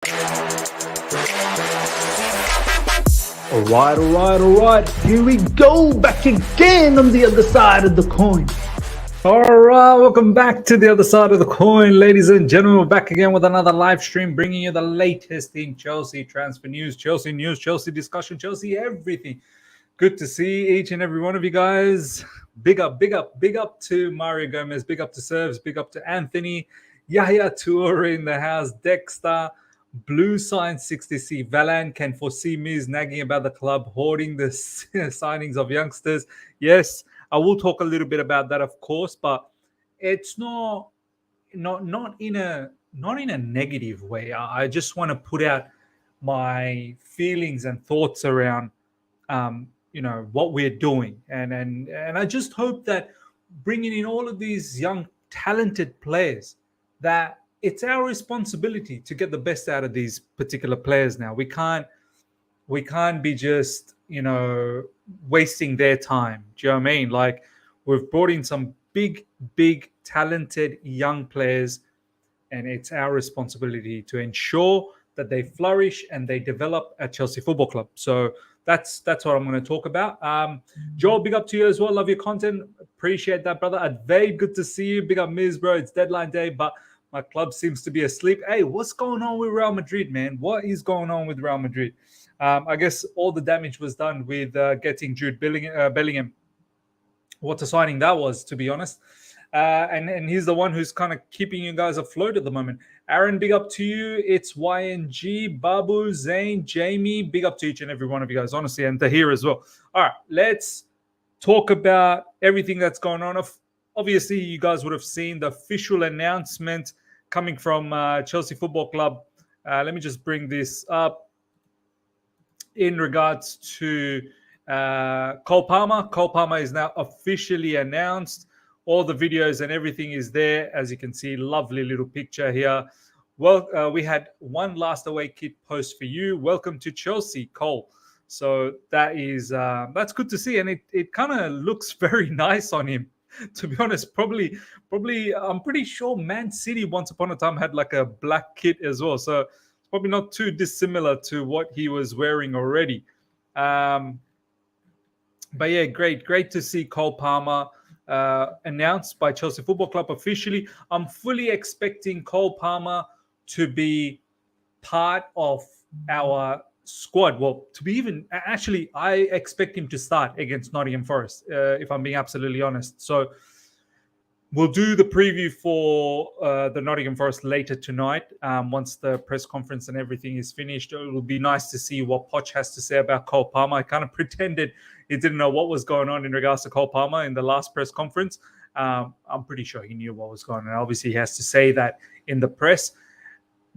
All right. Here we go, back again on the other side of the coin. All right, welcome back to the other side of the coin, ladies and gentlemen. We're back again with another live stream, bringing you the latest in Chelsea transfer news, Chelsea discussion, Chelsea everything. Good to see each and every one of you guys. Big up to Mario Gomez, big up to Serves, big up to Anthony, Yahya Toure in the house, Dexter, Blue Science 60C, Valan can foresee Miz nagging about the club hoarding the signings of youngsters. Yes, I will talk a little bit about that, of course, but it's not in a negative way. I just want to put out my feelings and thoughts around what we're doing, and I just hope that bringing in all of these young talented players, that it's our responsibility to get the best out of these particular players. Now we can't be just wasting their time. Do you know what I mean? Like, we've brought in some big talented young players, and it's our responsibility to ensure that they flourish and they develop at Chelsea Football Club. So that's what I'm going to talk about. Joel, big up to you as well. Love your content. Appreciate that, brother. Advade, good to see you. Big up Miz, bro. It's deadline day, but my club seems to be asleep. Hey, what's going on with Real Madrid, man? What is going on with Real Madrid? I guess all the damage was done with getting Jude Bellingham. What a signing that was, to be honest. And he's the one who's kind of keeping you guys afloat at the moment. Aaron, big up to you. It's YNG, Babu, Zane, Jamie. Big up to each and every one of you guys, honestly, and Tahir as well. All right, let's talk about everything that's going on. Obviously, you guys would have seen the official announcement coming from Chelsea Football Club. Let me just bring this up. In regards to Cole Palmer. Cole Palmer is now officially announced. All the videos and everything is there. As you can see, lovely little picture here. Well, we had one last away kit post for you. Welcome to Chelsea, Cole. So that's good to see. And it kind of looks very nice on him. To be honest, probably, I'm pretty sure Man City once upon a time had like a black kit as well. So it's probably not too dissimilar to what he was wearing already. But yeah, great to see Cole Palmer announced by Chelsea Football Club officially. I'm fully expecting Cole Palmer to be part of our squad. Well, I expect him to start against Nottingham Forest, if I'm being absolutely honest. So we'll do the preview for the Nottingham Forest later tonight. Once the press conference and everything is finished, it will be nice to see what Poch has to say about Cole Palmer. I kind of pretended he didn't know what was going on in regards to Cole Palmer in the last press conference. I'm pretty sure he knew what was going on. Obviously, he has to say that in the press.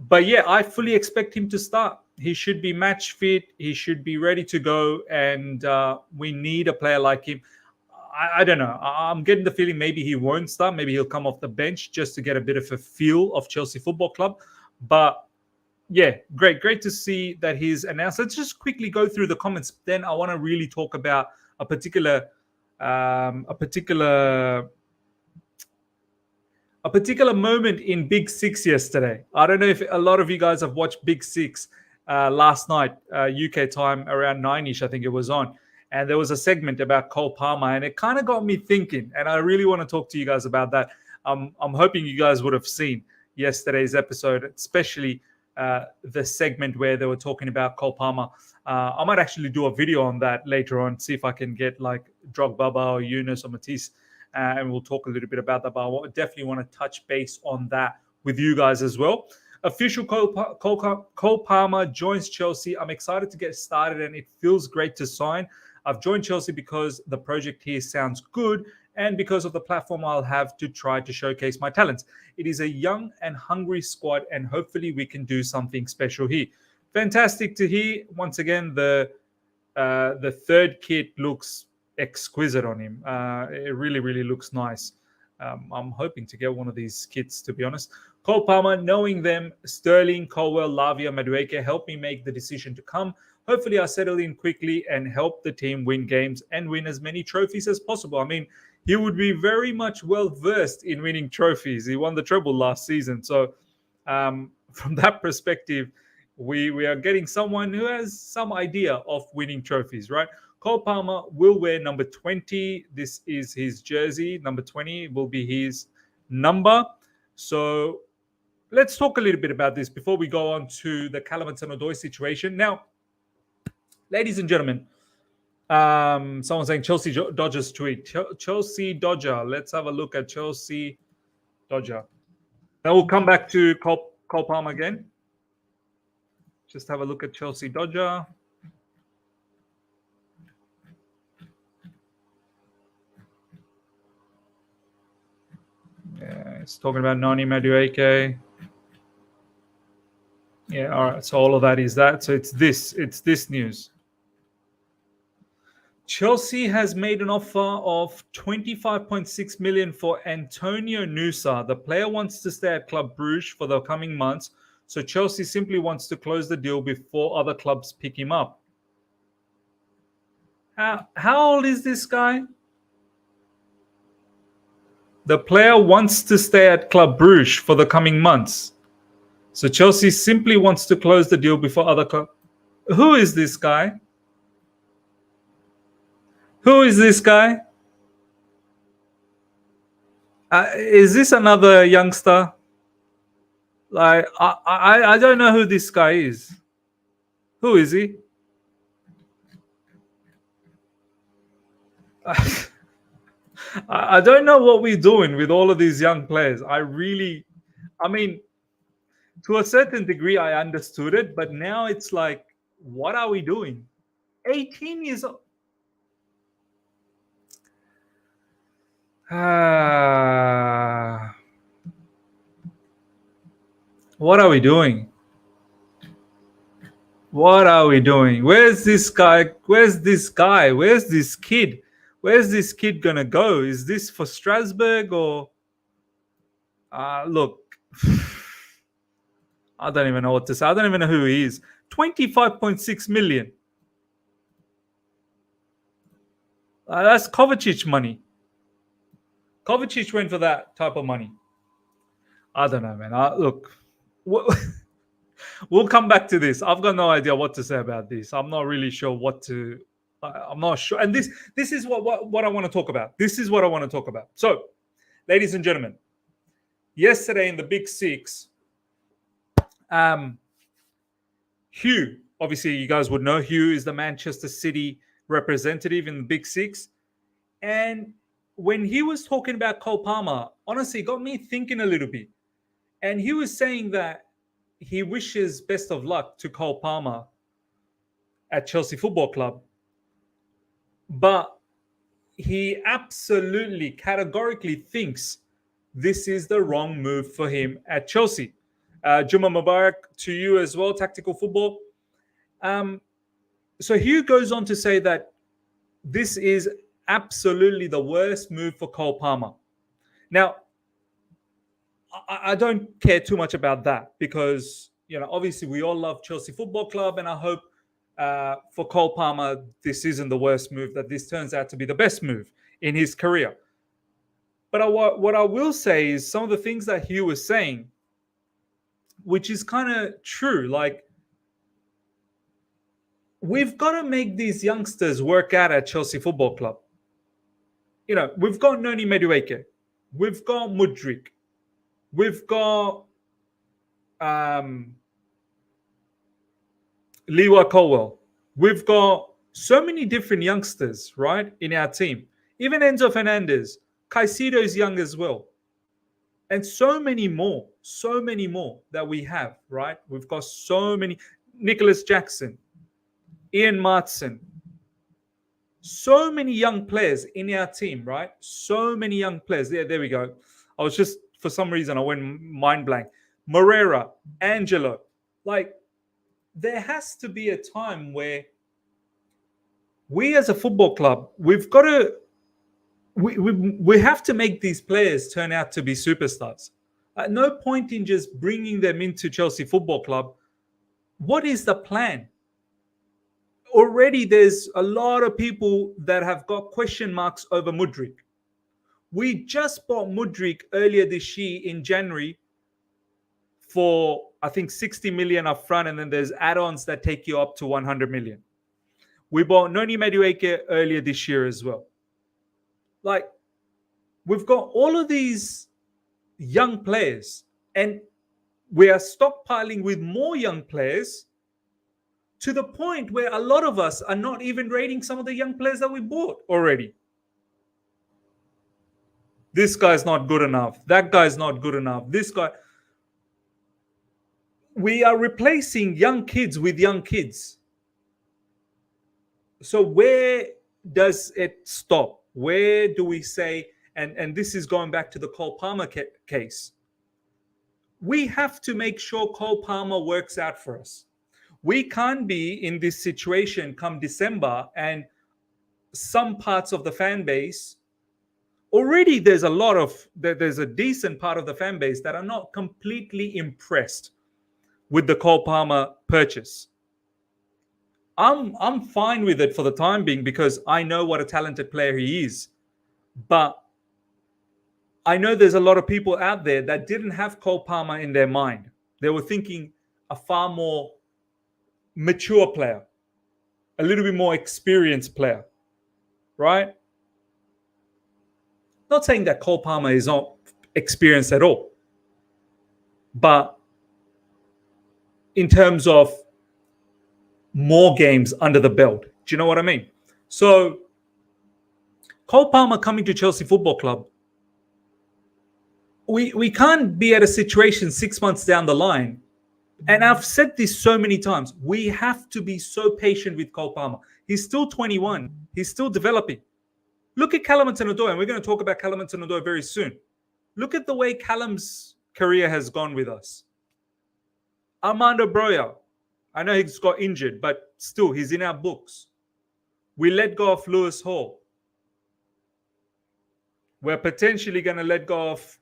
But yeah, I fully expect him to start. He should be match fit. He should be ready to go. And we need a player like him. I don't know. I'm getting the feeling maybe he won't start. Maybe he'll come off the bench just to get a bit of a feel of Chelsea Football Club. But yeah, great to see that he's announced. Let's just quickly go through the comments. Then I want to really talk about a particular moment in Big Six yesterday. I don't know if a lot of you guys have watched Big Six last night, UK time, around 9-ish, I think it was on. And there was a segment about Cole Palmer, and it kind of got me thinking. And I really want to talk to you guys about that. I'm hoping you guys would have seen yesterday's episode, especially the segment where they were talking about Cole Palmer. I might actually do a video on that later on, see if I can get like Drogba or Yunus or Matisse, and we'll talk a little bit about that. But I definitely want to touch base on that with you guys as well. Official Cole Palmer joins Chelsea. I'm excited to get started, and it feels great to sign. I've joined Chelsea because the project here sounds good and because of the platform I'll have to try to showcase my talents. It is a young and hungry squad, and hopefully we can do something special here. Fantastic to hear. Once again, the third kit looks exquisite on him. It really looks nice. I'm hoping to get one of these kits, to be honest. Cole Palmer, knowing them, Sterling, Colwell, Lavia, Mudryk helped me make the decision to come. Hopefully I settle in quickly and help the team win games and win as many trophies as possible. I mean, he would be very much well-versed in winning trophies. He won the treble last season. So from that perspective, We are getting someone who has some idea of winning trophies, right? Cole Palmer will wear number 20. This is his jersey. Number 20 will be his number. So let's talk a little bit about this before we go on to the Callum Hudson-Odoi situation. Now, ladies and gentlemen, someone saying Chelsea Dodgers tweet. Chelsea Dodger. Let's have a look at Chelsea Dodger. Then we'll come back to Cole Palmer again. Just have a look at Chelsea Dodger. Yeah, it's talking about Noni Madueke. Yeah, all right. So all of that is that. So it's this news. Chelsea has made an offer of 25.6 million for Antonio Nusa. The player wants to stay at Club Brugge for the coming months, so Chelsea simply wants to close the deal before other clubs pick him up. How old is this guy? The player wants to stay at Club Brugge for the coming months, so Chelsea simply wants to close the deal before other clubs. Who is this guy? Who is this guy? Is this another youngster? Like I don't know who this guy is. Who is he? I don't know what we're doing with all of these young players. I mean, to a certain degree, I understood it, but now it's like, what are we doing? 18 years old. What are we doing? What are we doing? Where's this guy? Where's this guy? Where's this kid? Where's this kid gonna go? Is this for Strasbourg or? Look, I don't even know what to say. I don't even know who he is. 25.6 million. That's Kovacic money. Kovacic went for that type of money. I don't know, man. Look, we'll come back to this. I've got no idea what to say about this. I'm not really sure what to. I'm not sure. And this is what I want to talk about. This is what I want to talk about. So, ladies and gentlemen, yesterday in the Big Six, Hugh, obviously you guys would know Hugh is the Manchester City representative in the Big Six. And when he was talking about Cole Palmer, honestly, it got me thinking a little bit. And he was saying that he wishes best of luck to Cole Palmer at Chelsea Football Club. But he absolutely, categorically thinks this is the wrong move for him at Chelsea. Juma Mubarak to you as well, Tactical Football. So Hugh goes on to say that this is absolutely the worst move for Cole Palmer. Now, I don't care too much about that because, obviously we all love Chelsea Football Club, and I hope for Cole Palmer, this isn't the worst move, that this turns out to be the best move in his career. But what I will say is some of the things that Hugh was saying, which is kind of true. Like, we've got to make these youngsters work out at Chelsea Football Club. We've got Noni Madueke. We've got Mudryk. We've got Lewa Colwell. We've got so many different youngsters, right, in our team. Even Enzo Fernandez. Caicedo's young as well. And so many more that we have, right? We've got so many. Nicholas Jackson, Ian Martson. So many young players in our team, right? So many young players. There we go. I was just, for some reason, I went mind blank. Moreira, Angelo. Like, there has to be a time where we as a football club, we've got to, we have to make these players turn out to be superstars. At no point in just bringing them into Chelsea Football Club. What is the plan? Already there's a lot of people that have got question marks over Mudryk. We just bought Mudryk earlier this year in January for I think 60 million up front, and then there's add-ons that take you up to 100 million. We bought Noni Madueke earlier this year as well. Like, we've got all of these young players, and we are stockpiling with more young players to the point where a lot of us are not even rating some of the young players that we bought already. This guy's not good enough. That guy's not good enough. This guy. We are replacing young kids with young kids. So where does it stop? Where do we say, and this is going back to the Cole Palmer case, we have to make sure Cole Palmer works out for us. We can't be in this situation come December and some parts of the fan base, already there's a decent part of the fan base that are not completely impressed with the Cole Palmer purchase. I'm fine with it for the time being because I know what a talented player he is. But I know there's a lot of people out there that didn't have Cole Palmer in their mind. They were thinking a far more mature player, a little bit more experienced player, right? Not saying that Cole Palmer is not experienced at all. But in terms of more games under the belt. Do you know what I mean? So Cole Palmer coming to Chelsea Football Club, we can't be at a situation 6 months down the line. And I've said this so many times. We have to be so patient with Cole Palmer. He's still 21. He's still developing. Look at Callum Hudson-Odoi, and we're going to talk about Callum Hudson-Odoi very soon. Look at the way Callum's career has gone with us. Armando Broja, I know he's got injured, but still, he's in our books. We let go of Lewis Hall. We're potentially going to let go of,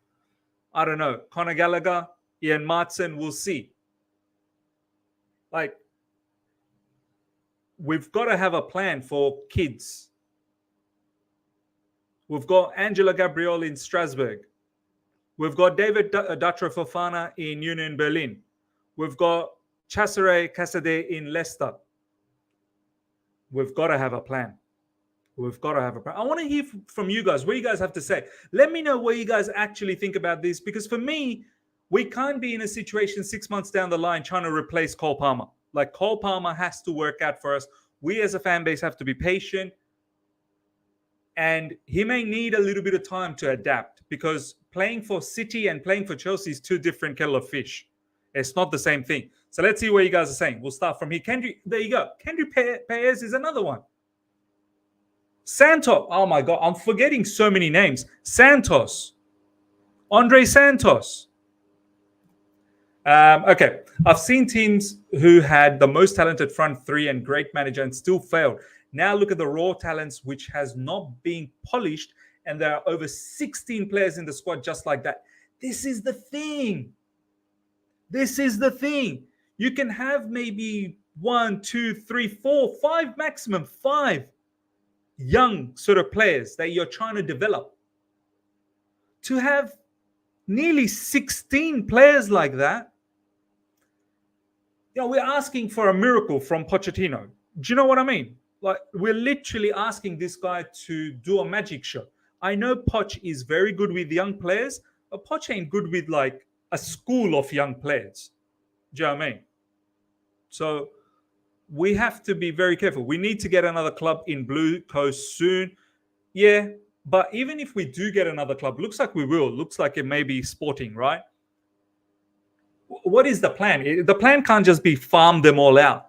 I don't know, Conor Gallagher, Ian Martson, we'll see. Like, we've got to have a plan for kids. We've got Angela Gabriel in Strasbourg. We've got David Datra Fofana in Union Berlin. We've got Cesare Casade in Leicester. We've got to have a plan. We've got to have a plan. I want to hear from you guys, what you guys have to say. Let me know what you guys actually think about this, because for me, we can't be in a situation 6 months down the line trying to replace Cole Palmer. Like, Cole Palmer has to work out for us. We as a fan base have to be patient. And he may need a little bit of time to adapt, because playing for City and playing for Chelsea is two different kettle of fish. It's not the same thing. So let's see what you guys are saying. We'll start from here. There you go. Kendry Perez is another one. Santos. Oh my God. I'm forgetting so many names. Santos. Andre Santos. Okay. I've seen teams who had the most talented front three and great manager and still failed. Now look at the raw talents, which has not been polished. And there are over 16 players in the squad just like that. This is the thing. This is the thing. You can have maybe 1, 2, 3, 4, 5, maximum 5 young sort of players that you're trying to develop. To have nearly 16 players like that, we're asking for a miracle from Pochettino. Do you know what I mean? Like, we're literally asking this guy to do a magic show. I know Poch is very good with young players, but Poch ain't good with like a school of young players. Do you know what I mean? So we have to be very careful. We need to get another club in Blue Coast soon. Yeah, but even if we do get another club, looks like we will. Looks like it may be Sporting, right? What is the plan? The plan can't just be farm them all out.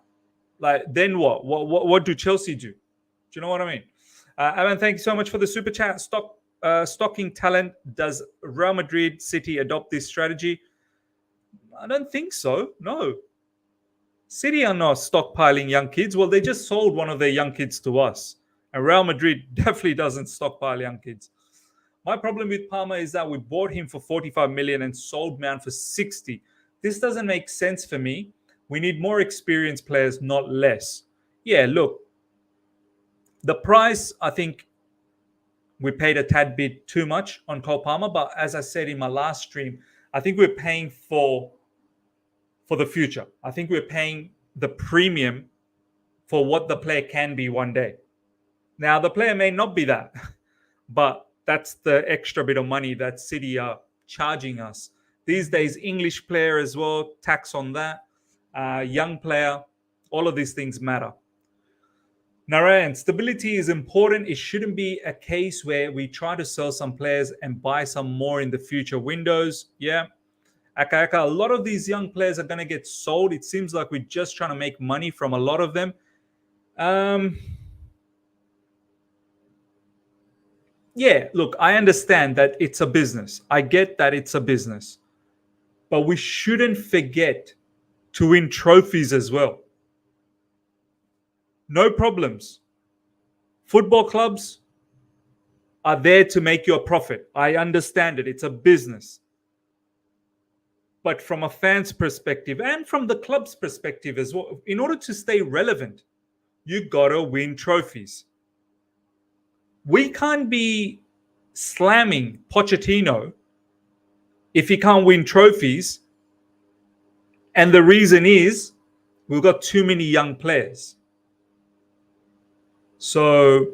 Like, then what? What do Chelsea do? Do you know what I mean? Evan, thank you so much for the super chat. Stocking talent. Does Real Madrid, City adopt this strategy? I don't think so. No. City are not stockpiling young kids. Well, they just sold one of their young kids to us. And Real Madrid definitely doesn't stockpile young kids. My problem with Palmer is that we bought him for 45 million and sold Mount for 60. This doesn't make sense for me. We need more experienced players, not less. Yeah, look, the price, I think we paid a tad bit too much on Cole Palmer. But as I said in my last stream, I think we're paying for for the future. I think we're paying the premium for what the player can be one day. Now, the player may not be that, but that's the extra bit of money that City are charging us. These days, English player as well, tax on that, young player, all of these things matter. Narayan, stability is important. It shouldn't be a case where we try to sell some players and buy some more in the future windows. Yeah. Aka, a lot of these young players are going to get sold. It seems like we're just trying to make money from a lot of them. Yeah, look, I understand that it's a business. I get that it's a business. But we shouldn't forget to win trophies as well. No problems. Football clubs are there to make you a profit. I understand it. It's a business. But from a fan's perspective and from the club's perspective as well, in order to stay relevant, you got to win trophies. We can't be slamming Pochettino if he can't win trophies. And the reason is we've got too many young players. So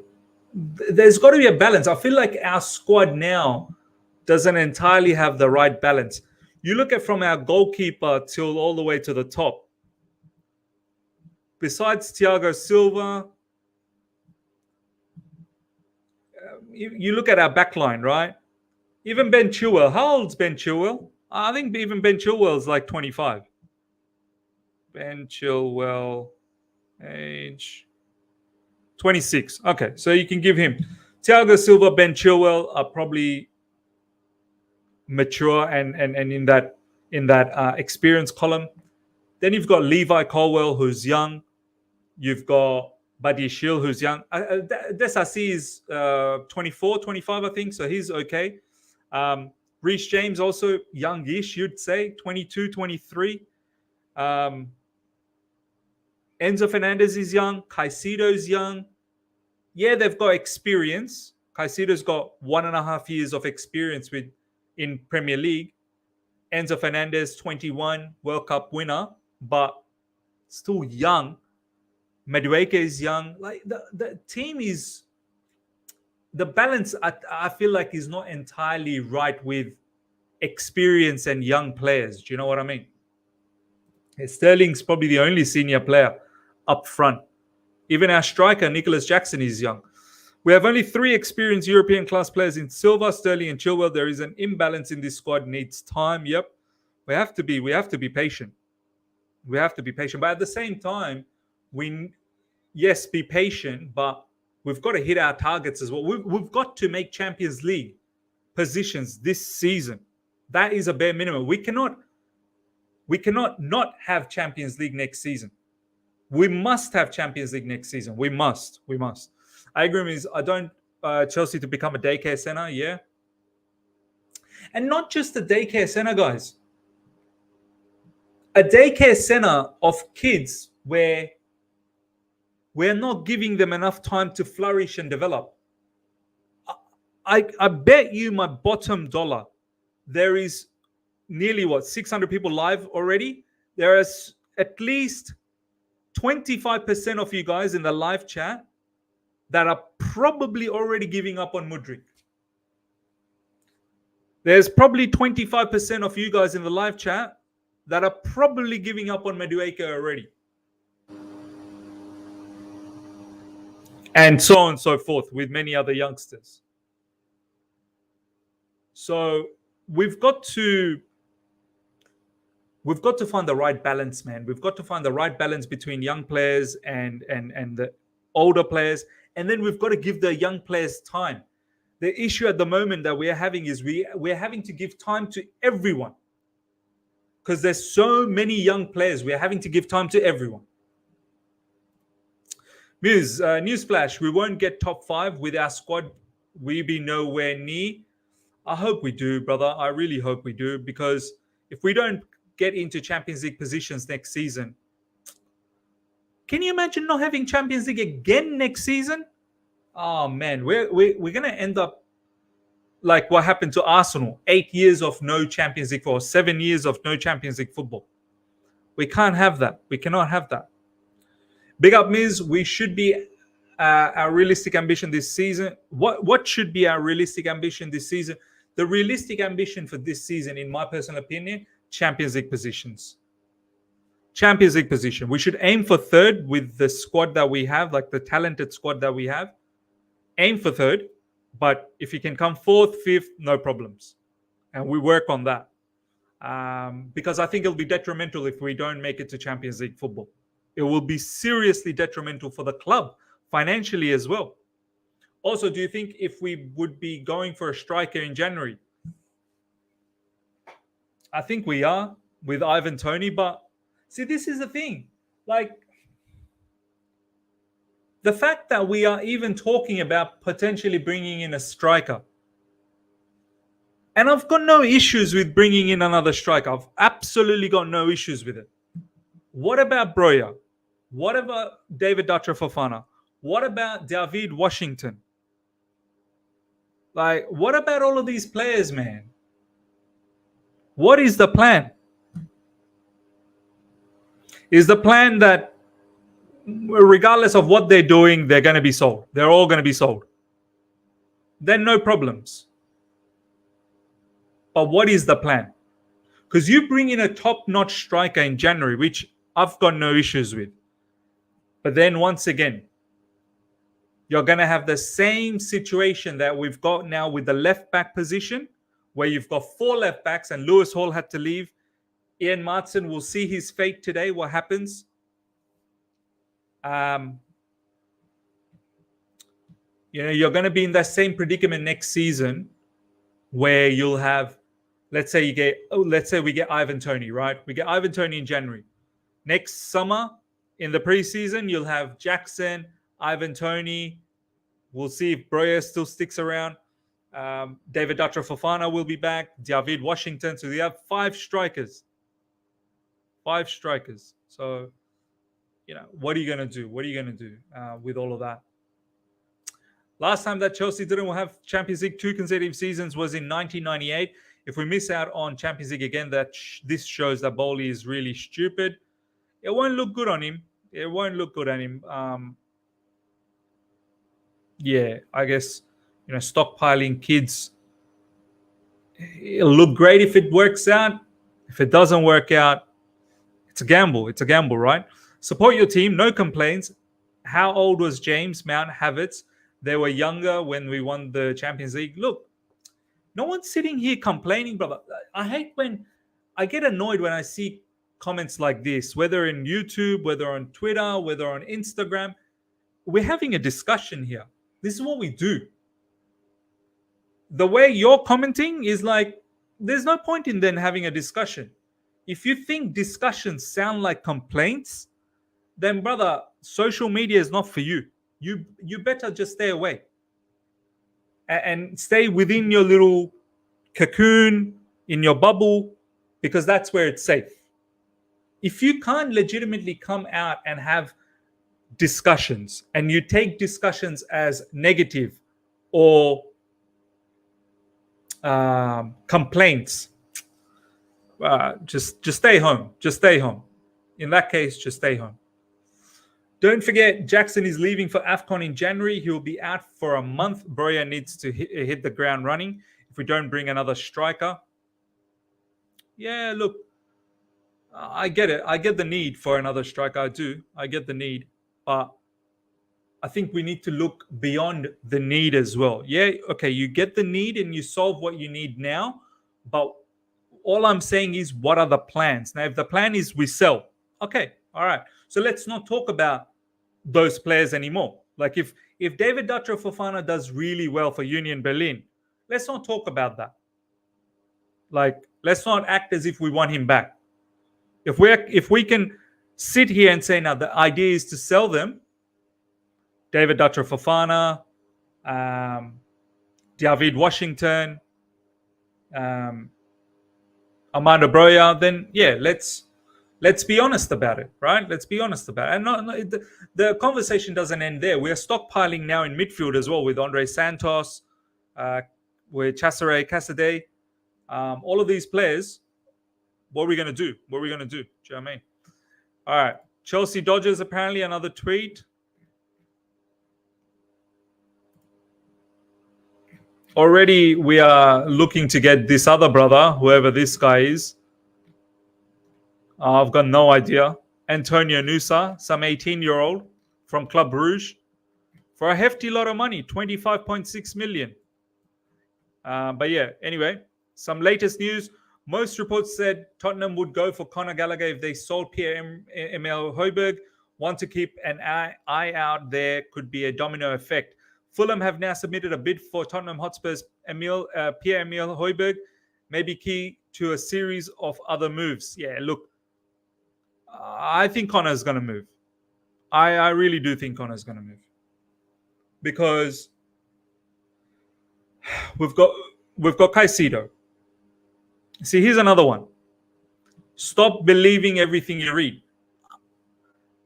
there's got to be a balance. I feel like our squad now doesn't entirely have the right balance. You look at from our goalkeeper till all the way to the top. Besides Thiago Silva, you look at our back line, right? Even Ben Chilwell. How old's Ben Chilwell? I think even Ben Chilwell's like 25. Ben Chilwell, age 26. Okay, so you can give him. Thiago Silva, Ben Chilwell are probably mature and in that experience column. Then you've got Levi Colwill, who's young. You've got Badiashile, who's young. Desassi is 24, 25, I think, so he's okay. Reece James also youngish, you'd say, 22, 23. Enzo Fernandez is young. Caicedo's young. Yeah, they've got experience. Caicedo's got 1.5 years of experience in Premier League. Enzo Fernandez, 21, World Cup winner, but still young. Madueke is young. Like the team is, the balance I feel like is not entirely right with experience and young players. Do you know what I mean? Sterling's probably the only senior player up front. Even our striker, Nicholas Jackson, is young. We have only 3 experienced European class players in Silva, Sterling, and Chilwell. There is an imbalance in this squad. Needs time. Yep. We have to be patient. We have to be patient. But at the same time, yes, be patient, but we've got to hit our targets as well. We've got to make Champions League positions this season. That is a bare minimum. We cannot not have Champions League next season. We must have Champions League next season. We must. I agree with you. I don't Chelsea to become a daycare center, yeah. And not just a daycare center, guys. A daycare center of kids where we're not giving them enough time to flourish and develop. I bet you my bottom dollar, there is nearly 600 people live already. There is at least 25% of you guys in the live chat that are probably already giving up on Mudryk. There's probably 25% of you guys in the live chat that are probably giving up on Madueke already. And so on and so forth with many other youngsters. So we've got to find the right balance, man. We've got to find the right balance between young players and the older players. And then we've got to give the young players time. The issue at the moment that we're having is we're having to give time to everyone. Because there's so many young players. We're having to give time to everyone. Muse, newsflash, we won't get top 5 with our squad. We be nowhere near. I hope we do, brother. I really hope we do. Because if we don't get into Champions League positions next season, can you imagine not having Champions League again next season? Oh, man. We're going to end up like what happened to Arsenal. 8 years of no Champions League football. 7 years of no Champions League football. We can't have that. We cannot have that. Big up, Miz. We should be our realistic ambition this season. What should be our realistic ambition this season? The realistic ambition for this season, in my personal opinion, Champions League positions. Champions League position. We should aim for third with the squad that we have, like the talented squad that we have. Aim for third, but if you can come fourth, fifth, no problems. And we work on that. Because I think it'll be detrimental if we don't make it to Champions League football. It will be seriously detrimental for the club, financially as well. Also, do you think if we would be going for a striker in January? I think we are with Ivan Toney, but see, this is the thing. Like, the fact that we are even talking about potentially bringing in a striker. And I've got no issues with bringing in another striker. I've absolutely got no issues with it. What about Broja? What about David Dutra Fofana? What about David Washington? Like, what about all of these players, man? What is the plan? Is the plan that regardless of what they're doing, they're going to be sold? They're all going to be sold. Then no problems. But what is the plan? Because you bring in a top-notch striker in January, which I've got no issues with. But then once again, you're going to have the same situation that we've got now with the left-back position, where you've got 4 left-backs and Lewis Hall had to leave. Ian Martin will see his fate today, what happens. You're going to be in that same predicament next season where you'll have, let's say we get Ivan Toney, right? We get Ivan Toney in January. Next summer, in the preseason, you'll have Jackson, Ivan Toney. We'll see if Broja still sticks around. David Dutra Fofana will be back. David Washington. So we have 5 strikers. 5 strikers. So, what are you going to do? What are you going to do with all of that? Last time that Chelsea didn't have Champions League 2 consecutive seasons was in 1998. If we miss out on Champions League again, this shows that Bowley is really stupid. It won't look good on him. It won't look good on him. I guess, stockpiling kids. It'll look great if it works out. If it doesn't work out, it's a gamble. It's a gamble, right? Support your team. No complaints. How old was James Mount Havertz? They were younger when we won the Champions League. Look, no one's sitting here complaining, brother. I get annoyed when I see comments like this, whether in YouTube, whether on Twitter, whether on Instagram. We're having a discussion here. This is what we do. The way you're commenting is like, there's no point in then having a discussion. If you think discussions sound like complaints, then, brother, social media is not for you. You better just stay away and stay within your little cocoon, in your bubble, because that's where it's safe. If you can't legitimately come out and have discussions and you take discussions as negative or complaints, just stay home. Just stay home. In that case, just stay home. Don't forget, Jackson is leaving for AFCON in January. He will be out for a month. Broja needs to hit the ground running if we don't bring another striker. Yeah, look, I get it. I get the need for another striker. I do. I get the need. But I think we need to look beyond the need as well. Yeah, okay, you get the need and you solve what you need now. But all I'm saying is, what are the plans? Now, if the plan is we sell, okay, all right. So let's not talk about those players anymore. Like if David Dutra Fofana does really well for Union Berlin, let's not talk about that. Like, let's not act as if we want him back. If we can sit here and say, now the idea is to sell them, David Dutra Fofana, David Washington, Armando Broja, then yeah, let's be honest about it, right? Let's be honest about it. And the conversation doesn't end there. We're stockpiling now in midfield as well with Andre Santos, with Cesare Casade. All of these players, what are we going to do? What are we going to do? Do you know what I mean? All right. Chelsea Dodgers, apparently another tweet. Already we are looking to get this other brother, whoever this guy is. I've got no idea. Antonio Nusa, some 18-year-old from Club Brugge, for a hefty lot of money, 25.6 million. But yeah, anyway, some latest news. Most reports said Tottenham would go for Conor Gallagher if they sold Pierre-Emile Højbjerg. Want to keep an eye out there, could be a domino effect. Fulham have now submitted a bid for Tottenham Hotspur's Pierre-Emile Højbjerg, may be key to a series of other moves. Yeah, look, I think Conor's going to move. I really do think Conor's going to move. Because we've got Caicedo. See, here's another one. Stop believing everything you read.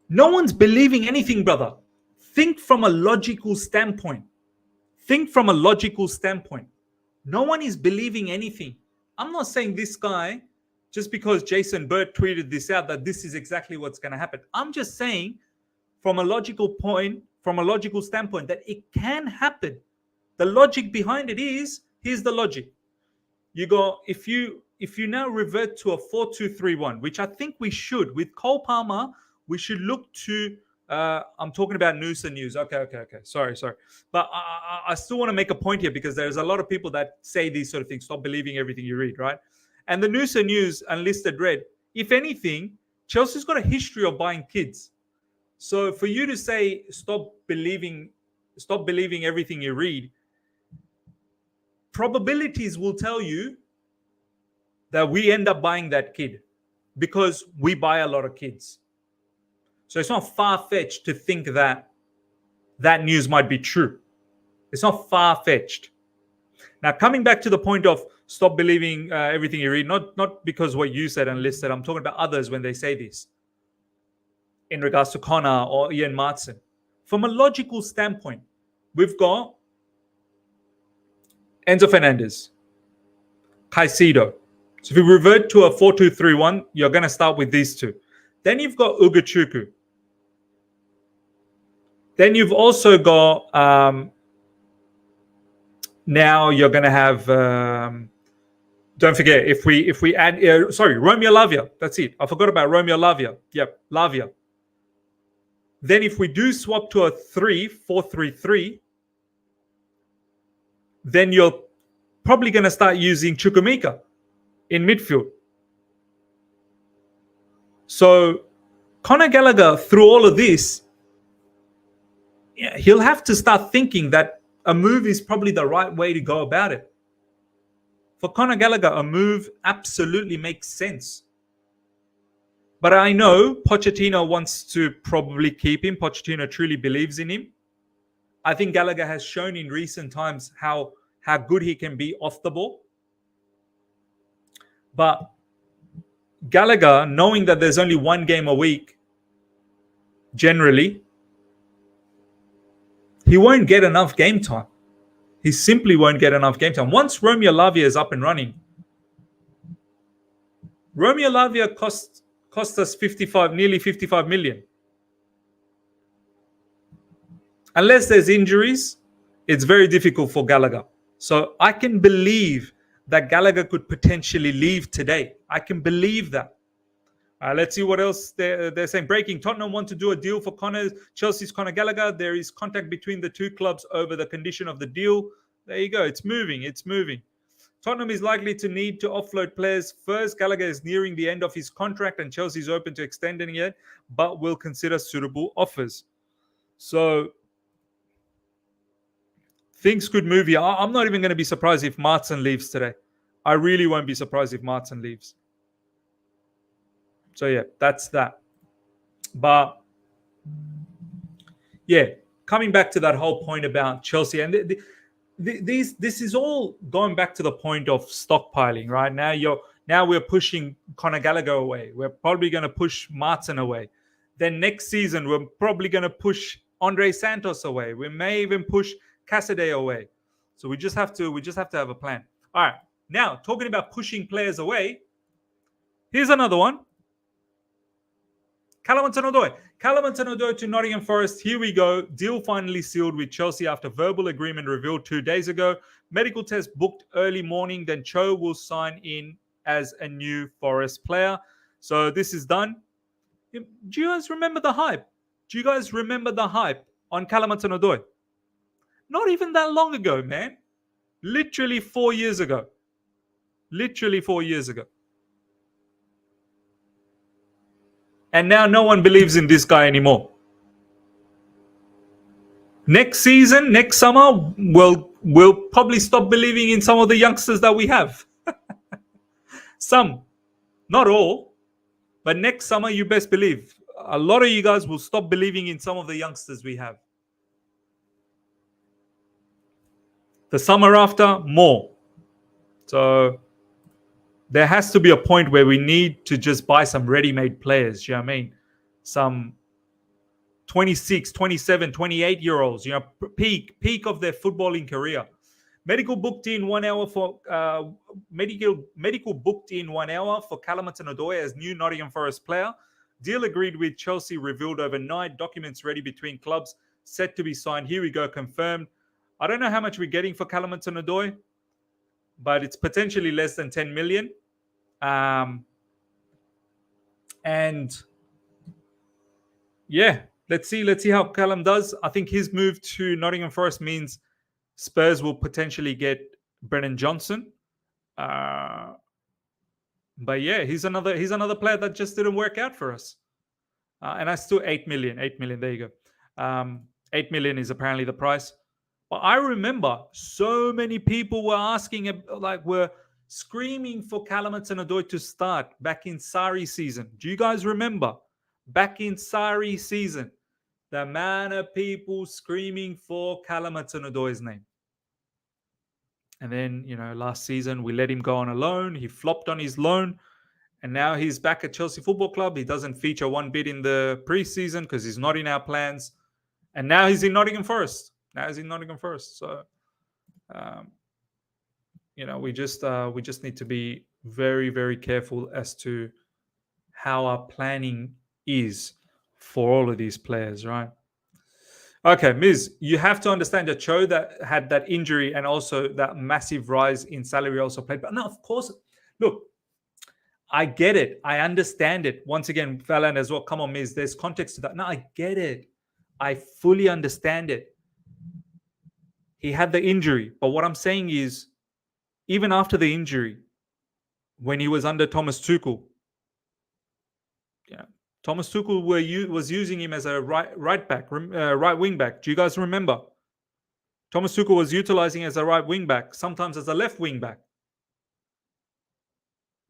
No one's believing anything, brother. Think from a logical standpoint. No one is believing anything. I'm not saying this guy, just because Jason Bird tweeted this out, that this is exactly what's going to happen. I'm just saying from a logical standpoint, that it can happen. The logic behind it is, here's the logic. You go, if you now revert to a 4-2-3-1, which I think we should, with Cole Palmer, we should look to, I'm talking about Noosa news. Okay. Sorry. But I still want to make a point here, because there's a lot of people that say these sort of things. Stop believing everything you read, right? And the Noosa news unlisted read, if anything, Chelsea's got a history of buying kids. So for you to say, stop believing everything you read, probabilities will tell you that we end up buying that kid, because we buy a lot of kids. So it's not far-fetched to think that that news might be true. It's not far-fetched. Now, coming back to the point of stop believing everything you read, not because what you said and listed, I'm talking about others when they say this, in regards to Connor or Ian Martson. From a logical standpoint, we've got Enzo Fernandez, Caicedo. So if you revert to a 4-2-3-1, you're going to start with these two. Then you've got Ugochukwu. Then you've also got, now you're going to have, don't forget, if we add, Romeo Lavia. That's it. I forgot about Romeo Lavia. Yep, Lavia. Then if we do swap to a 4-3-3, then you're probably going to start using Chukwuemeka in midfield. So Conor Gallagher, through all of this, he'll have to start thinking that a move is probably the right way to go about it. For Conor Gallagher, a move absolutely makes sense. But I know Pochettino wants to probably keep him. Pochettino truly believes in him. I think Gallagher has shown in recent times how good he can be off the ball. But Gallagher, knowing that there's only one game a week, generally, he won't get enough game time. He simply won't get enough game time. Once Romeo Lavia is up and running, Romeo Lavia cost us nearly 55 million. Unless there's injuries, it's very difficult for Gallagher. So I can believe that Gallagher could potentially leave today. I can believe that. Let's see what else they're saying. Breaking: Tottenham want to do a deal for Chelsea's Conor Gallagher. There is contact between the two clubs over the condition of the deal. There you go. It's moving. Tottenham is likely to need to offload players first. Gallagher is nearing the end of his contract and Chelsea is open to extending it, but will consider suitable offers. So things could move here. I'm not even going to be surprised if Martson leaves today. I really won't be surprised if Martson leaves. So yeah, that's that. But yeah, coming back to that whole point about Chelsea, and this is all going back to the point of stockpiling, right? Now we're pushing Conor Gallagher away. We're probably going to push Martson away. Then next season we're probably going to push Andre Santos away. We may even push Cassidy away. So we just have to have a plan. All right. Now, talking about pushing players away, here's another one. Callum Hudson-Odoi. Callum Hudson-Odoi to Nottingham Forest. Here we go. Deal finally sealed with Chelsea after verbal agreement revealed 2 days ago. Medical test booked early morning. Then Cho will sign in as a new Forest player. So this is done. Do you guys remember the hype? Do you guys remember the hype on Callum Hudson-Odoi? Not even that long ago, man. Literally 4 years ago. Literally 4 years ago. And now no one believes in this guy anymore. Next season, next summer, we'll probably stop believing in some of the youngsters that we have. Some, not all, but next summer, you best believe a lot of you guys will stop believing in some of the youngsters we have. The summer after, more. So there has to be a point where we need to just buy some ready-made players. You know what I mean? Some 26, 27, 28-year-olds, peak of their footballing career. Medical booked in 1 hour for medical booked in 1 hour for Callum Hudson-Odoi as new Nottingham Forest player. Deal agreed with Chelsea revealed overnight. Documents ready between clubs set to be signed. Here we go, confirmed. I don't know how much we're getting for Callum Hudson-Odoi, but it's potentially less than 10 million. And yeah, let's see how Callum does. I think his move to Nottingham Forest means Spurs will potentially get Brennan Johnson. But yeah, he's another player that just didn't work out for us. And I still 8 million. 8 million. There you go. 8 million is apparently the price. But I remember so many people were asking, were screaming for Callum Hudson-Odoi to start back in Sarri season. Do you guys remember? Back in Sarri season, the amount of people screaming for Callum Hudson-Odoi's name. And then, last season we let him go on a loan. He flopped on his loan. And now he's back at Chelsea Football Club. He doesn't feature one bit in the preseason because he's not in our plans. And now he's in Nottingham Forest. So, we just need to be very, very careful as to how our planning is for all of these players, right? Okay, Miz, you have to understand that Cho that had that injury and also that massive rise in salary also played. But no, of course, look, I get it. I understand it. Once again, Falan as well. Come on, Miz. There's context to that. No, I get it. I fully understand it. He had the injury. But what I'm saying is, even after the injury, when he was under Thomas Tuchel, Thomas Tuchel was using him as a right wing back. Do you guys remember? Thomas Tuchel was utilizing as a right wing back, sometimes as a left wing back.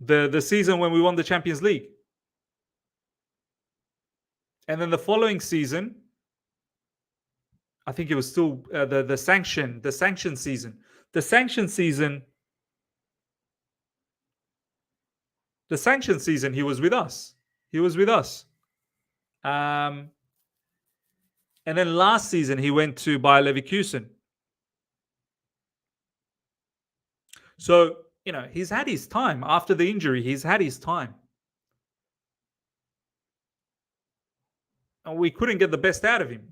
The season when we won the Champions League. And then the following season, I think it was still the sanction season. The sanction season, he was with us. And then last season, he went to Bayer Leverkusen. So, he's had his time. After the injury, he's had his time. And we couldn't get the best out of him.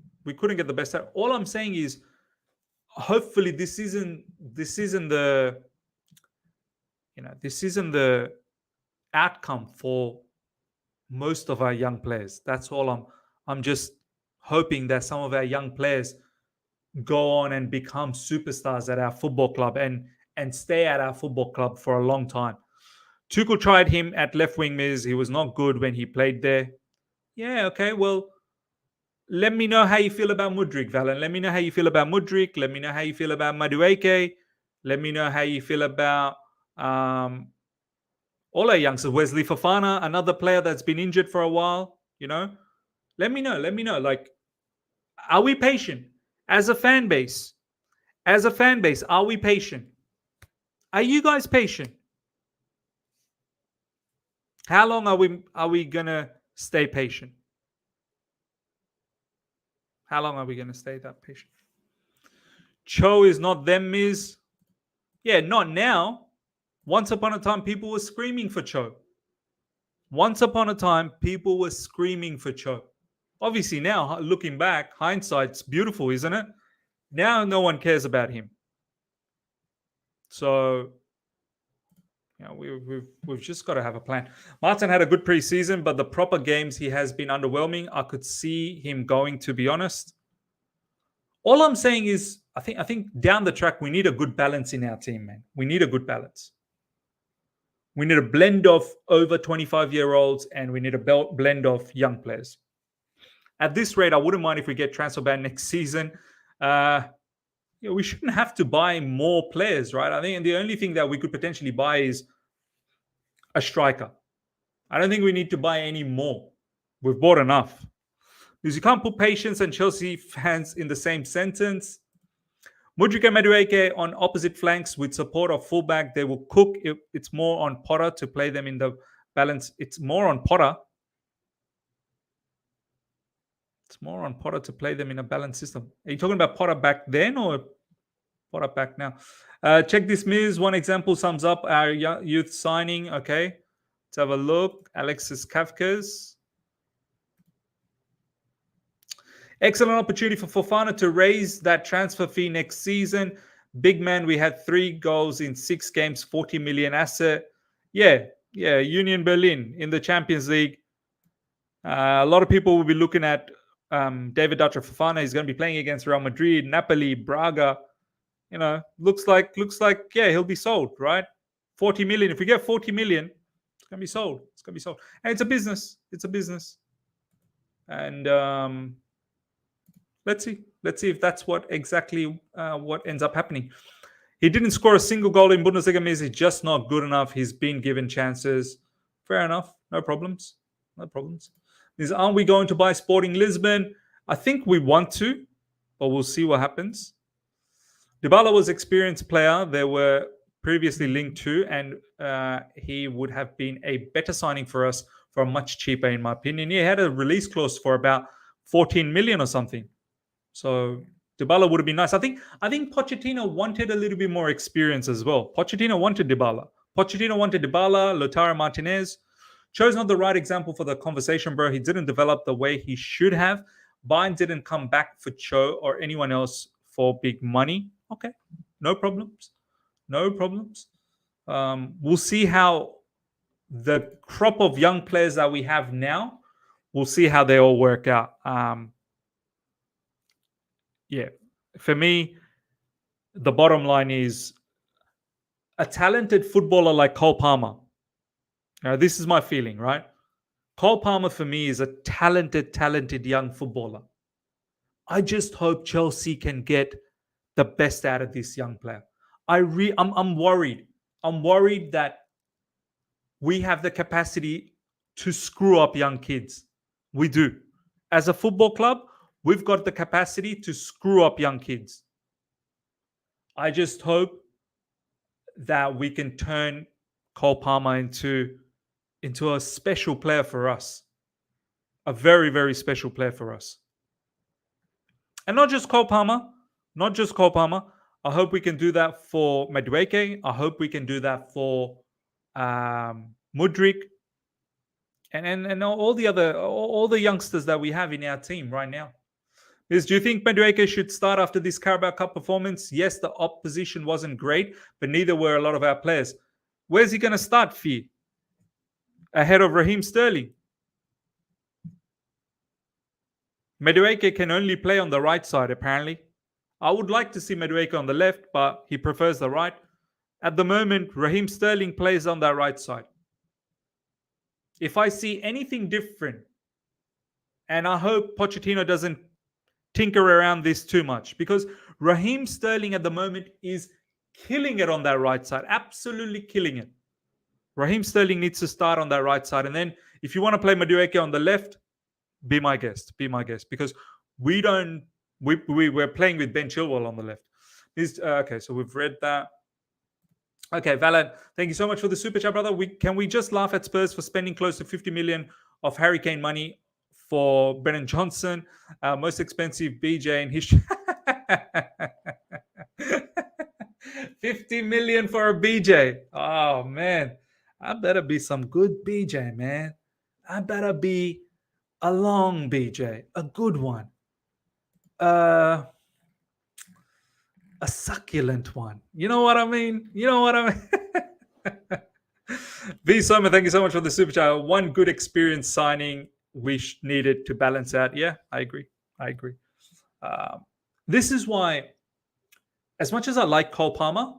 All I'm saying is, hopefully this isn't the outcome for most of our young players. That's all I'm just hoping that some of our young players go on and become superstars at our football club and stay at our football club for a long time. Tuchel tried him at left wing Miz. He was not good when he played there. Yeah, okay, well, let me know how you feel about Mudryk, Valen. Let me know how you feel about Mudryk. Let me know how you feel about Mudryk. Let me know how you feel about all our youngsters. Wesley Fofana, another player that's been injured for a while, Let me know. Like, are we patient? As a fan base, are we patient? Are you guys patient? How long are we gonna stay patient? How long are we gonna stay that patient? Cho is not them, Miz. Yeah, not now. Once upon a time, people were screaming for Cho. Once upon a time, people were screaming for Cho. Obviously, now looking back, hindsight's beautiful, isn't it? Now no one cares about him. So, we've just got to have a plan. Martin had a good preseason, but the proper games he has been underwhelming. I could see him going, to be honest. All I'm saying is, I think down the track we need a good balance in our team, man. We need a good balance. We need a blend of over 25-year-olds and we need a blend of young players. At this rate, I wouldn't mind if we get transfer ban next season. We shouldn't have to buy more players, right? I think the only thing that we could potentially buy is a striker. I don't think we need to buy any more. We've bought enough. Because you can't put patience and Chelsea fans in the same sentence. Mudryk and Mudryk on opposite flanks with support of fullback. They will cook. It's more on Potter to play them in the balance. It's more on Potter. It's more on Potter to play them in a balanced system. Are you talking about Potter back then or Potter back now? Check this, Miz. One example sums up our youth signing. Okay. Let's have a look. Alexis Kafkas. Excellent opportunity for Fofana to raise that transfer fee next season. Big man, we had 3 goals in 6 games, 40 million asset. Yeah, Union Berlin in the Champions League. A lot of people will be looking at David Dutcher Fofana. He's going to be playing against Real Madrid, Napoli, Braga. Looks like, yeah, he'll be sold, right? 40 million. If we get 40 million, it's going to be sold. And it's a business. And let's see if that's what exactly what ends up happening. He didn't score a single goal in Bundesliga. Means he's just not good enough. He's been given chances. Fair enough. No problems. Aren't we going to buy Sporting Lisbon? I think we want to, but we'll see what happens. Dybala was an experienced player. They were previously linked to, and he would have been a better signing for us for much cheaper, in my opinion. He had a release clause for about 14 million or something. So Dybala would have been nice. I think Pochettino wanted a little bit more experience as well. Pochettino wanted Dybala, Lautaro Martinez. Cho's not the right example for the conversation, bro. He didn't develop the way he should have. Bayern didn't come back for Cho or anyone else for big money. Okay, no problems. We'll see how the crop of young players that we have now, we'll see how they all work out. Yeah, for me, the bottom line is a talented footballer like Cole Palmer. Now, this is my feeling, right? Cole Palmer for me is a talented young footballer. I just hope Chelsea can get the best out of this young player. I'm worried. I'm worried that we have the capacity to screw up young kids. We do. As a football club, we've got the capacity to screw up young kids. I just hope that we can turn Cole Palmer into a special player for us. A very, very special player for us. And not just Cole Palmer. I hope we can do that for Mudryk. I hope we can do that for Mudryk. And all the youngsters that we have in our team right now. Do you think Mudryk should start after this Carabao Cup performance? Yes, the opposition wasn't great, but neither were a lot of our players. Where's he going to start, Fee? Ahead of Raheem Sterling. Mudryk can only play on the right side, apparently. I would like to see Mudryk on the left, but he prefers the right. At the moment, Raheem Sterling plays on that right side. If I see anything different, and I hope Pochettino doesn't tinker around this too much, because Raheem Sterling at the moment is killing it on that right side. Absolutely killing it. Raheem Sterling needs to start on that right side. And then if you want to play Mudryk on the left, be my guest. Because we're playing with Ben Chilwell on the left. Okay, so we've read that. Okay, Valad, thank you so much for the super chat, brother. Can we just laugh at Spurs for spending close to 50 million of Harry Kane money for Brennan Johnson, most expensive BJ in history? 50 million for a BJ. Oh, man. I better be some good BJ, man. I better be a long BJ, a good one, a succulent one. You know what I mean? You know what I mean? V Soma, thank you so much for the super chat. One good experience signing we needed to balance out. Yeah, I agree. I agree. This is why, as much as I like Cole Palmer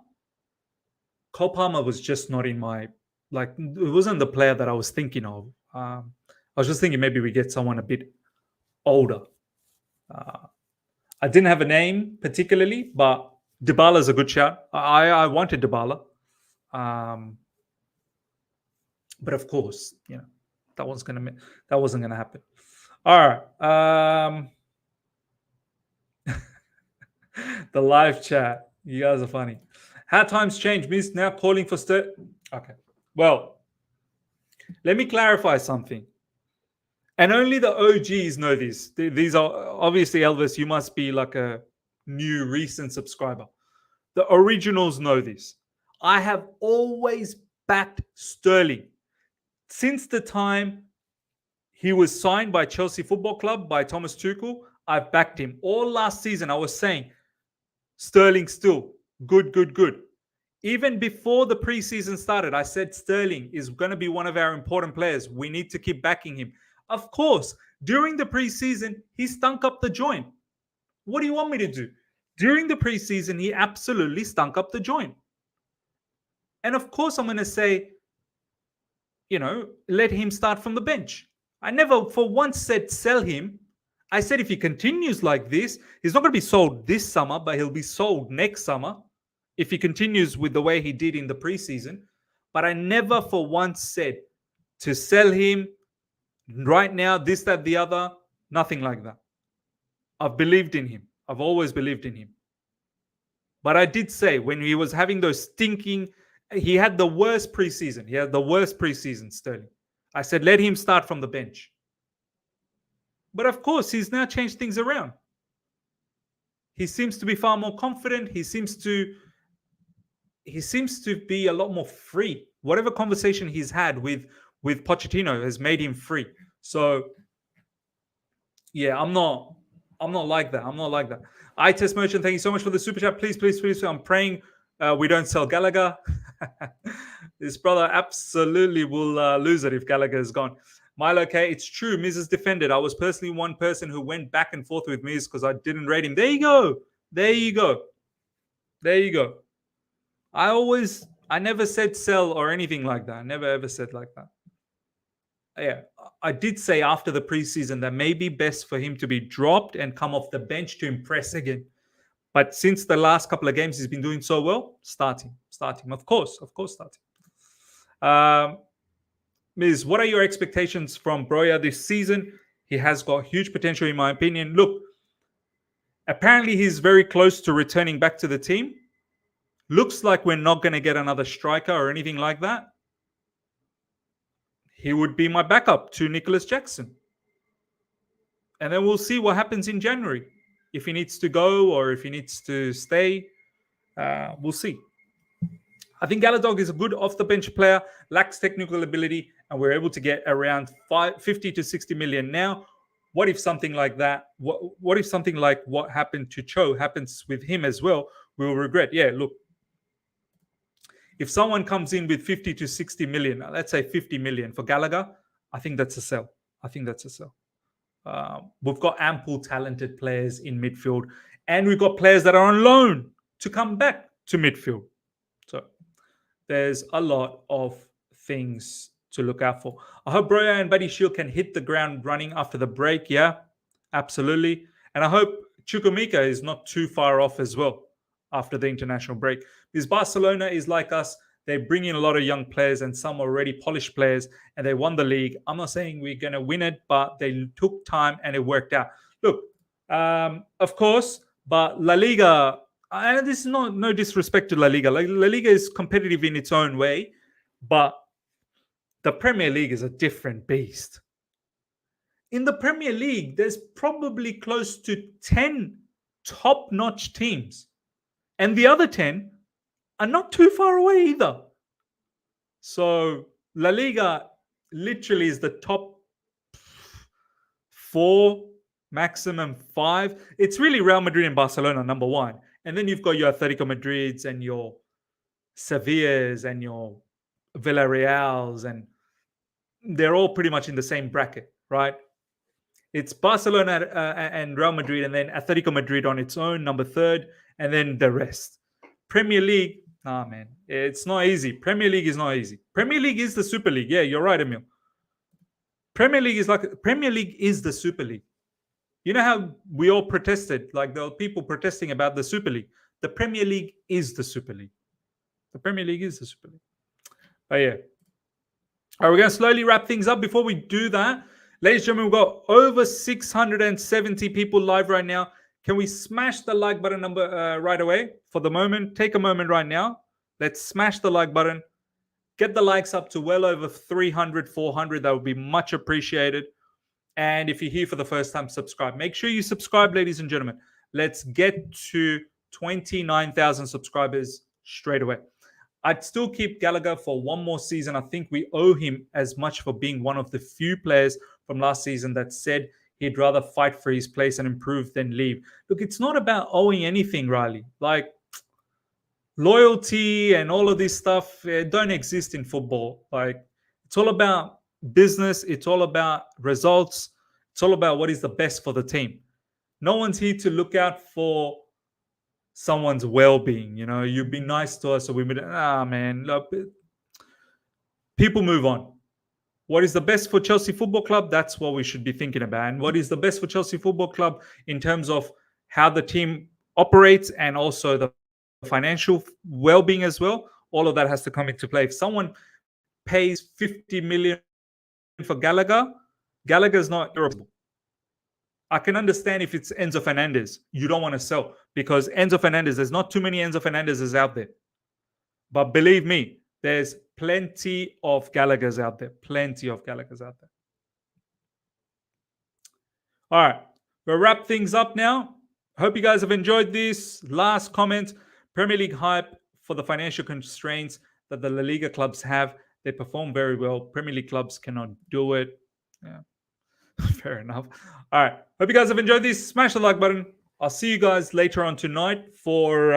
was just not in my, like, it wasn't the player that I was thinking of. I was just thinking maybe we get someone a bit older. I didn't have a name particularly, but Dybala's a good shout. I wanted Dybala. But of course, that wasn't gonna happen. All right. The live chat. You guys are funny. How times change means now calling for Okay. Well, let me clarify something. And only the OGs know this. These are obviously, Elvis, you must be like a new recent subscriber. The originals know this. I have always backed Sterling since the time he was signed by Chelsea Football Club by Thomas Tuchel. I've backed him all last season. I was saying Sterling still good, good, good. Even before the preseason started, I said Sterling is going to be one of our important players. We need to keep backing him. Of course, during the preseason, he stunk up the joint. What do you want me to do? During the preseason, he absolutely stunk up the joint. And of course, I'm going to say, let him start from the bench. I never for once said sell him. I said if he continues like this, he's not going to be sold this summer, but he'll be sold next summer if he continues with the way he did in the preseason. But I never for once said to sell him right now, this, that, the other, nothing like that. I've believed in him. I've always believed in him. But I did say when he was having those he had the worst preseason. He had the worst preseason, Sterling. I said, let him start from the bench. But of course, he's now changed things around. He seems to be far more confident. He seems to be a lot more free. Whatever conversation he's had with Pochettino has made him free. So, yeah, I'm not like that. I'm not like that. iTest Merchant, thank you so much for the super chat. Please, please, please. I'm praying we don't sell Gallagher. This brother absolutely will lose it if Gallagher is gone. Milo K, it's true. Miz is defended. I was personally one person who went back and forth with Miz because I didn't rate him. There you go. There you go. There you go. I never said sell or anything like that. I never ever said like that. Yeah, I did say after the preseason that may be best for him to be dropped and come off the bench to impress again. But since the last couple of games he's been doing so well, start him. Of course, start him. Miz, what are your expectations from Broja this season? He has got huge potential, in my opinion. Look, apparently he's very close to returning back to the team. Looks like we're not going to get another striker or anything like that. He would be my backup to Nicholas Jackson. And then we'll see what happens in January. If he needs to go or if he needs to stay, we'll see. I think Galadog is a good off-the-bench player, lacks technical ability, and we're able to get around 50 to 60 million now. What if something like that, what if something like what happened to Cho happens with him as well? We will regret. Yeah, look, if someone comes in with 50 to 60 million, let's say 50 million for Gallagher, I think that's a sell. We've got ample talented players in midfield, and we've got players that are on loan to come back to midfield. So there's a lot of things to look out for. I hope Broja and Buddy Shield can hit the ground running after the break. Yeah, absolutely. And I hope Chukwuemeka is not too far off as well after the international break. Because Barcelona is like us. They bring in a lot of young players and some already polished players, and they won the league. I'm not saying we're going to win it, but they took time and it worked out. Look, of course, but La Liga, and this is no disrespect to La Liga. La Liga is competitive in its own way, but the Premier League is a different beast. In the Premier League, there's probably close to 10 top-notch teams, and the other 10 are not too far away either. So La Liga literally is the top 4, maximum 5. It's really Real Madrid and Barcelona, number 1. And then you've got your Atletico Madrids and your Sevillas and your Villarreals, and they're all pretty much in the same bracket, right? It's Barcelona and Real Madrid, and then Atletico Madrid on its own, number 3rd, and then the rest. Premier League, man, it's not easy. Premier League is not easy. Premier League is the Super League. Yeah, you're right, Emil. Premier League is the Super League. You know how we all protested, like there were people protesting about the Super League. The Premier League is the Super League. The Premier League is the Super League. Oh, yeah. All right, we're going to slowly wrap things up. Before we do that, ladies and gentlemen, we've got over 670 people live right now. Can we smash the like button number right away? For the moment, take a moment right now. Let's smash the like button. Get the likes up to well over 300, 400. That would be much appreciated. And if you're here for the first time, subscribe. Make sure you subscribe, ladies and gentlemen. Let's get to 29,000 subscribers straight away. I'd still keep Gallagher for one more season. I think we owe him as much for being one of the few players from last season that said he'd rather fight for his place and improve than leave. Look, it's not about owing anything, Riley. Like, loyalty and all of this stuff don't exist in football. Like, it's all about business. It's all about results. It's all about what is the best for the team. No one's here to look out for someone's well-being. You know, you've been nice to us, so we would, man, look, people move on. What is the best for Chelsea Football Club? That's what we should be thinking about. And what is the best for Chelsea Football Club in terms of how the team operates and also the financial well-being as well? All of that has to come into play. If someone pays 50 million for Gallagher's not irreplaceable. I can understand if it's Enzo Fernandez. You don't want to sell because Enzo Fernandez, there's not too many Enzo Fernandezes out there. But believe me, there's plenty of Gallaghers out there. Plenty of Gallaghers out there. All right. We'll wrap things up now. Hope you guys have enjoyed this. Last comment. Premier League hype for the financial constraints that the La Liga clubs have. They perform very well. Premier League clubs cannot do it. Yeah. Fair enough. All right. Hope you guys have enjoyed this. Smash the like button. I'll see you guys later on tonight for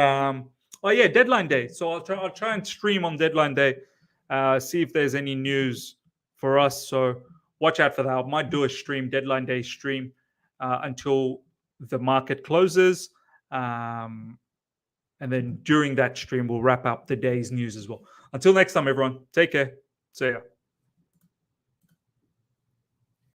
deadline day. So I'll try and stream on deadline day. See if there's any news for us. So watch out for that. I might do a stream, deadline day stream, until the market closes. And then during that stream, we'll wrap up the day's news as well. Until next time, everyone. Take care. See ya.